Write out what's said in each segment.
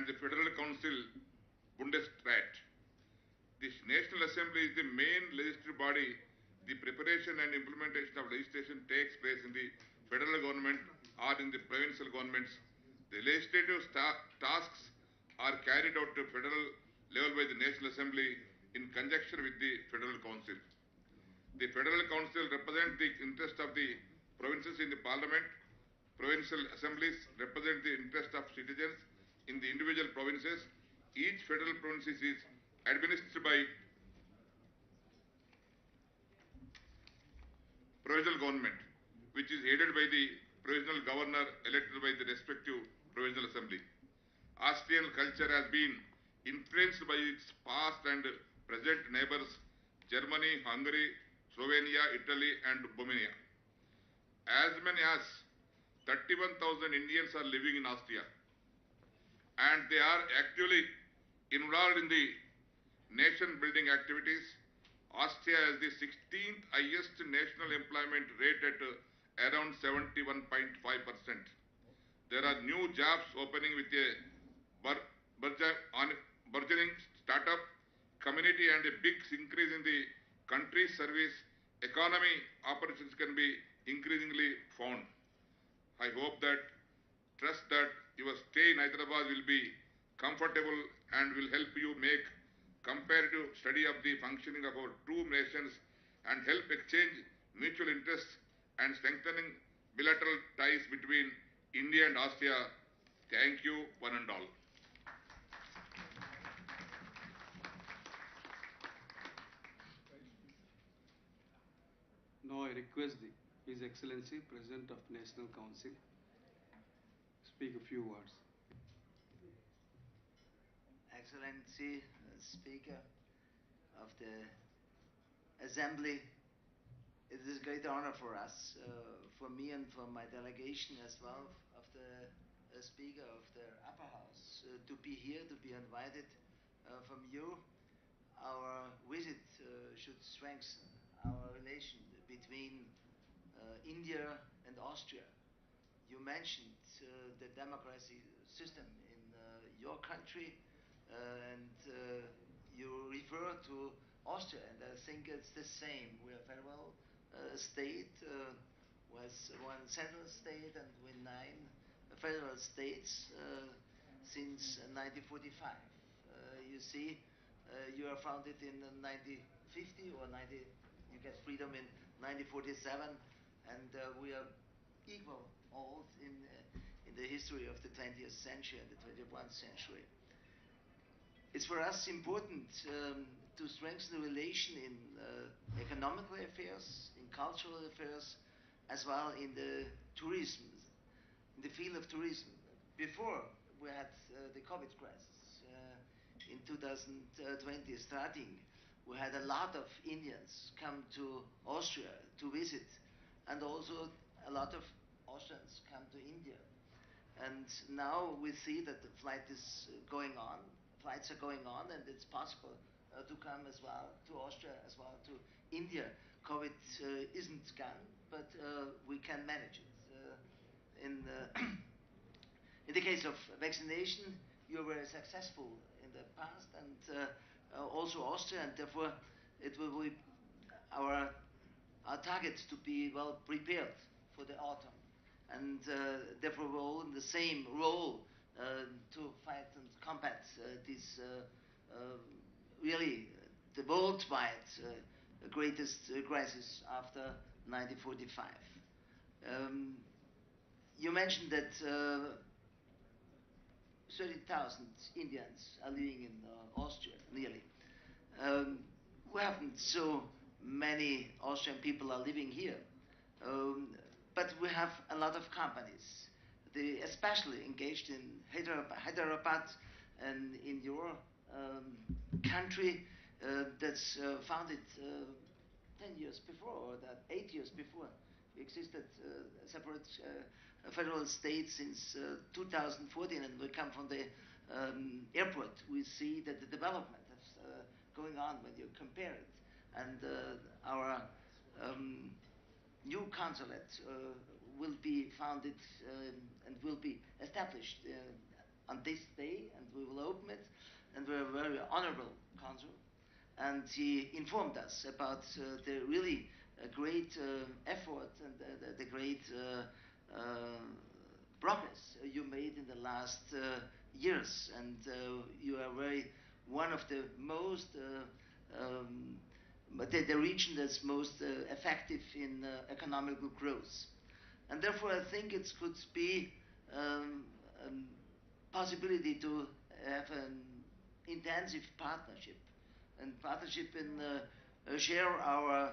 and the Federal Council Bundesrat. The National Assembly is the main legislative body. The preparation and implementation of legislation takes place in the federal government or in the provincial governments. The legislative tasks are carried out to federal level by the National Assembly in conjunction with the Federal Council. The Federal Council represents the interest of the provinces in the Parliament. Provincial assemblies represent the interest of citizens in the individual provinces. Each federal province is administered by provisional government, which is headed by the provisional governor elected by the respective provisional assembly. Austrian culture has been influenced by its past and present neighbors, Germany, Hungary, Slovenia, Italy, and Romania. As many as 31,000 Indians are living in Austria, and they are actively involved in the nation-building activities. Austria has the 16th highest national employment rate at around 71.5%. There are new jobs opening with a burgeoning startup community and a big increase in the country's service economy. Opportunities can be increasingly found. I hope that, trust that your stay in Hyderabad will be comfortable and will help you make comparative study of the functioning of our two nations and help exchange mutual interests and strengthening bilateral ties between India and Austria. Thank you, one and all. Now I request His Excellency, President of National Council, speak a few words. Excellency, Speaker of the Assembly, it is a great honor for us, for me and for my delegation as well, of the Speaker of the Upper House, to be here, to be invited from you. Our visit should strengthen our relation between India and Austria. You mentioned the democracy system in your country, and you refer to Austria, and I think it's the same. We're a federal state with one central state and with 9 federal states since 1945. You see, you are founded in 1950 or 90. You get freedom in 1947, and we are equal old in the history of the 20th century and the 21st century. It's for us important to strengthen the relation in economical affairs, in cultural affairs, as well in the tourism, in the field of tourism. Before we had the COVID crisis in 2020 starting, we had a lot of Indians come to Austria to visit, and also a lot of Austrians come to India. And now we see that the flight is going on. Flights are going on, and it's possible to come as well to Austria, as well to India. COVID isn't gone, but we can manage it. In the case of vaccination, you were successful in the past, and also Austria, and therefore it will be our target to be well prepared for the autumn, and therefore we're all in the same role to fight and combat this really the worldwide greatest crisis after 1945. You mentioned that 30,000 Indians are living in Austria, nearly. We haven't so many Austrian people are living here, but we have a lot of companies. They especially engaged in Hyderabad and in your country that's founded 10 years before, or that 8 years before. We existed separate federal states since 2014, and we come from the airport. We see that the development is going on when you compare it. And our new consulate will be founded and will be established on this day, and were very honorable consul, and he informed us about the really great effort and the great progress you made in the last years, and you are very one of the most the region that's most effective in economical growth. And therefore, I think it could be a possibility to have an intensive partnership, and partnership in share our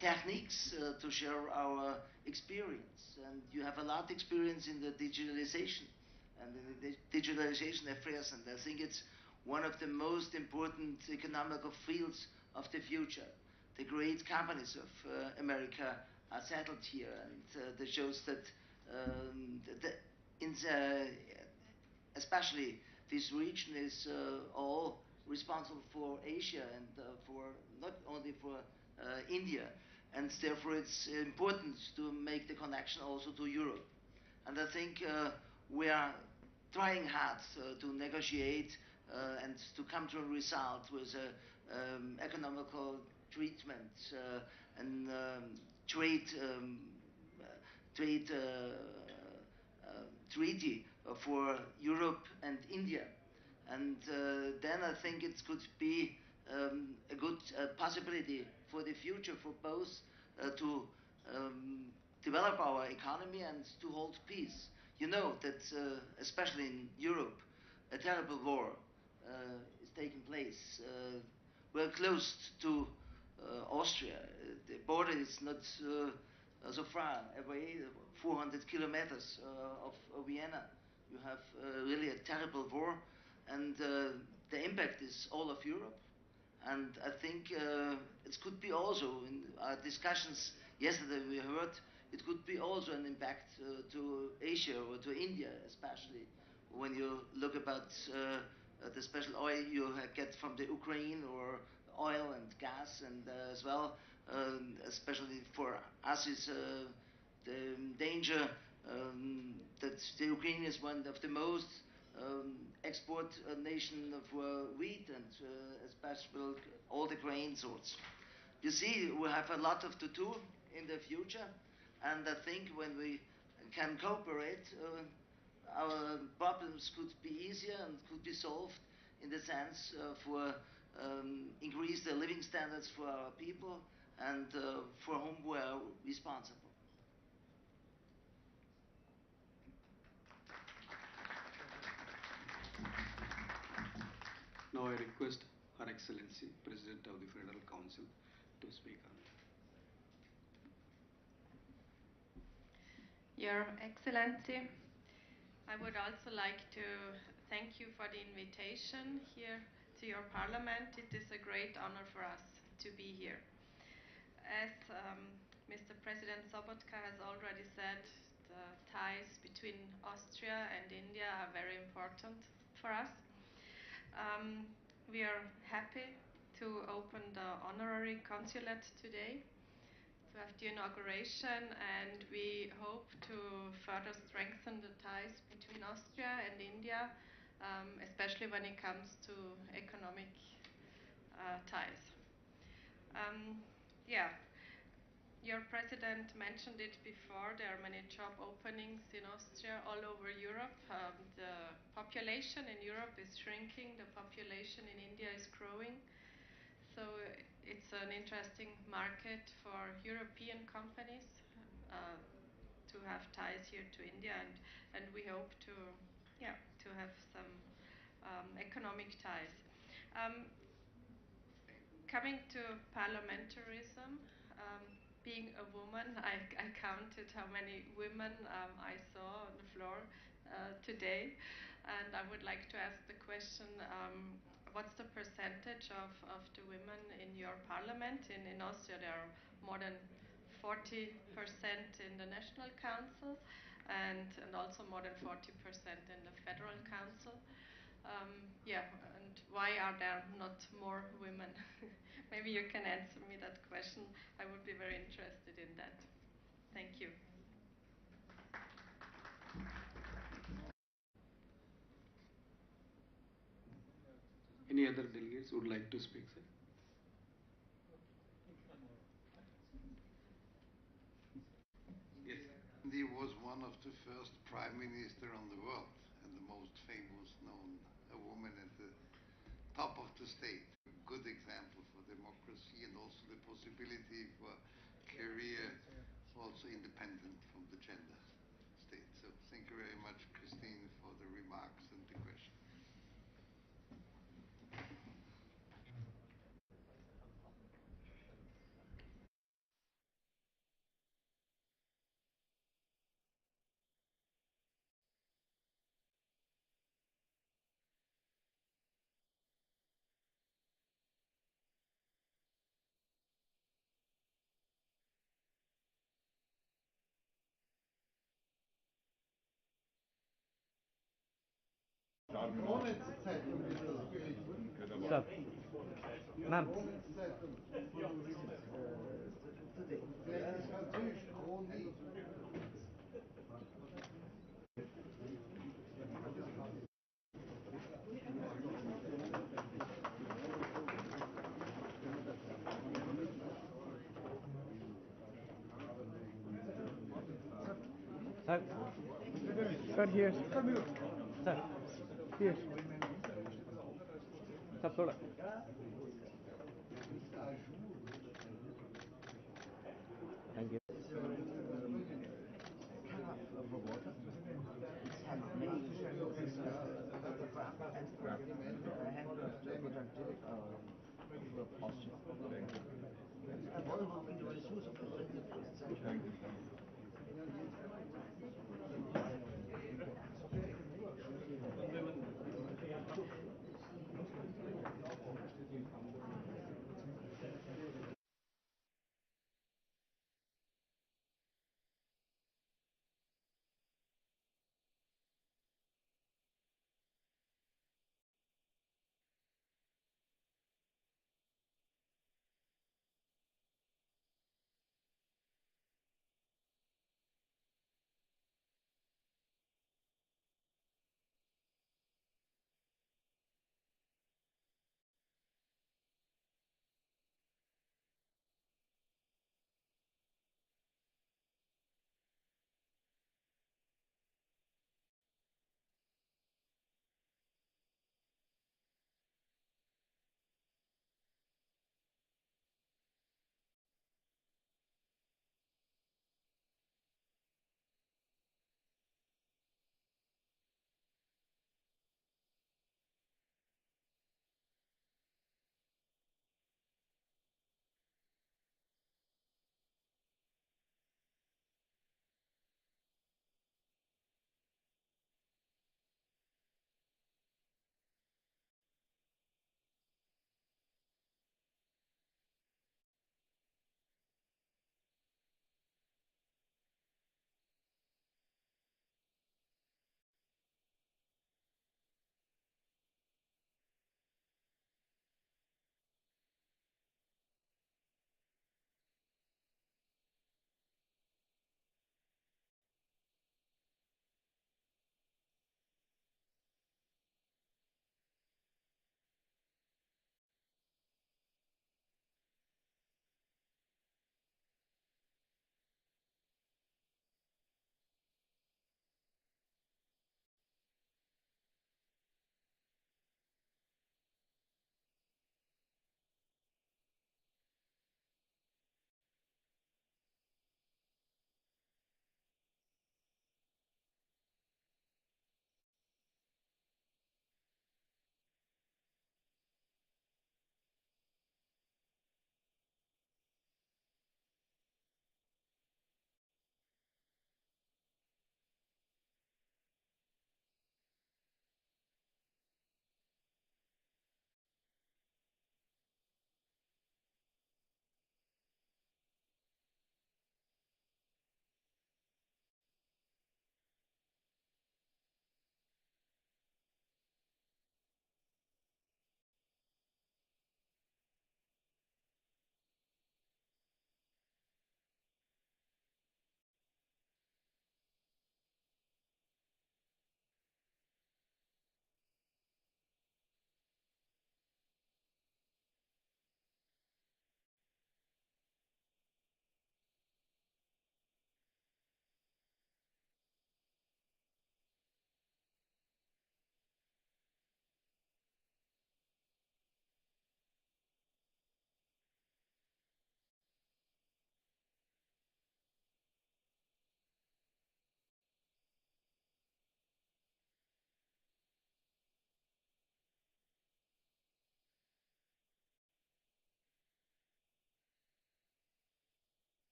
techniques, to share our experience. And you have a lot of experience in the digitalization and in the digitalization affairs, and I think it's one of the most important economical fields of the future. The great companies of America are settled here, and that shows that in the, especially this region is all responsible for Asia and for not only for India, and therefore it's important to make the connection also to Europe. And I think we are trying hard to negotiate and to come to a result with economical treatment and trade trade treaty for Europe and India. And then I think it could be a good possibility for the future for both to develop our economy and to hold peace. You know that, especially in Europe, a terrible war is taking place. We're close to Austria. The border is not so far away, 400 kilometers of Vienna. You have really a terrible war, and the impact is all of Europe. And I think it could be also, in our discussions yesterday we heard, it could be also an impact to Asia or to India, especially when you look about the special oil you get from the Ukraine, or oil and gas, and as well, especially for us, is the danger that the Ukraine is one of the most export nation for wheat and especially all the grain sorts. You see, we have a lot of to do in the future, and I think when we can cooperate, our problems could be easier and could be solved in the sense for increase the living standards for our people and for whom we are responsible. Now I request Her Excellency, President of the Federal Council, to speak on that. Your Excellency, I would also like to thank you for the invitation here to your Parliament. It is a great honor for us to be here. As Mr. President Sobotka has already said, the ties between Austria and India are very important for us. We are happy to open the honorary consulate today, to have the inauguration, and we hope to further strengthen the ties between Austria and India, especially when it comes to economic ties. Yeah, your president mentioned it before, there are many job openings in Austria all over Europe. The population in Europe is shrinking, the population in India is growing. So it's an interesting market for European companies to have ties here to India, and we hope to, yeah, to have some economic ties. Coming to parliamentarism, being a woman, I counted how many women I saw on the floor today, and I would like to ask the question, what's the percentage of the women in your parliament? In Austria there are more than 40% in the National Council, and also more than 40% in the Federal Council. Yeah, and why are there not more women? Maybe you can answer me that question. I would be very interested in that. Thank you. Any other delegates would like to speak, sir? Yes. He was one of the first prime minister on the world and the most famous known a woman at the top of the state. A good example for democracy and also the possibility for career also independent from the gender state. So thank you very much, Christine, for the remarks and the question. Sir, ma'am. Sir. Sir, here. Sir, here. Sir, थोड़ा. Thank you. Posture.